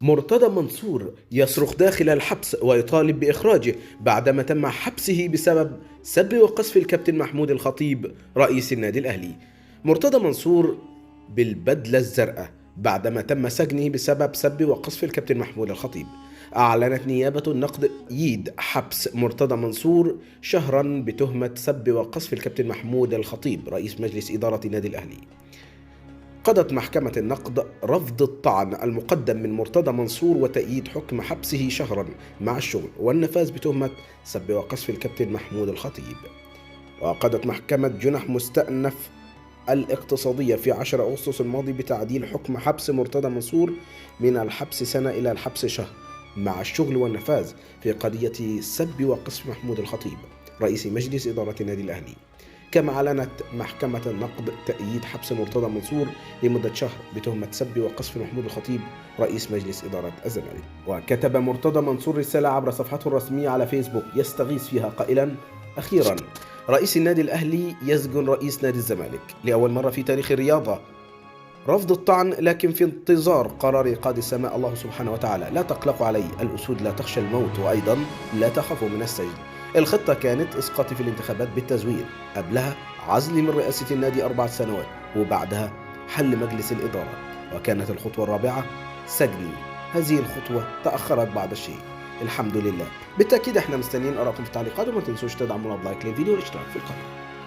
مرتضى منصور يصرخ داخل الحبس ويطالب بإخراجه بعدما تم حبسه بسبب سب وقذف الكابتن محمود الخطيب رئيس النادي الأهلي. مرتضى منصور بالبدلة الزرقاء بعدما تم سجنه بسبب سب وقذف الكابتن محمود الخطيب. أعلنت نيابة النقد تأييد حبس مرتضى منصور شهرا بتهمة سب وقذف الكابتن محمود الخطيب رئيس مجلس إدارة النادي الأهلي. قضت محكمة النقد رفض الطعن المقدم من مرتضى منصور وتأييد حكم حبسه شهرا مع الشغل والنفاذ بتهمة سب وقذف الكابتن محمود الخطيب. وقضت محكمة جنح مستأنف الاقتصادية في 10 أغسطس الماضي بتعديل حكم حبس مرتضى منصور من الحبس سنة إلى الحبس شهر مع الشغل والنفاذ في قضية سب وقذف محمود الخطيب رئيس مجلس إدارة النادي الأهلي. كما أعلنت محكمة النقد تأييد حبس مرتضى منصور لمدة شهر بتهمة سب وقذف محمود الخطيب رئيس مجلس إدارة الزمالك. وكتب مرتضى منصور رسالة عبر صفحته الرسمية على فيسبوك يستغيث فيها قائلا: أخيرا رئيس النادي الأهلي يسجن رئيس نادي الزمالك لأول مرة في تاريخ الرياضة. رفض الطعن لكن في انتظار قرار قاضي السماء الله سبحانه وتعالى. لا تقلقوا علي، الأسود لا تخشى الموت، وأيضا لا تخافوا من السجن. الخطة كانت إسقاطي في الانتخابات بالتزوير، قبلها عزلي من رئاسة النادي 4 سنوات، وبعدها حل مجلس الإدارة، وكانت الخطوة الرابعة سجني. هذه الخطوة تأخرت بعض الشيء، الحمد لله. بالتأكيد احنا مستنيين آراءكم في التعليقات، وما تنسوش تدعمونا بلايك للفيديو والاشتراك في القناة.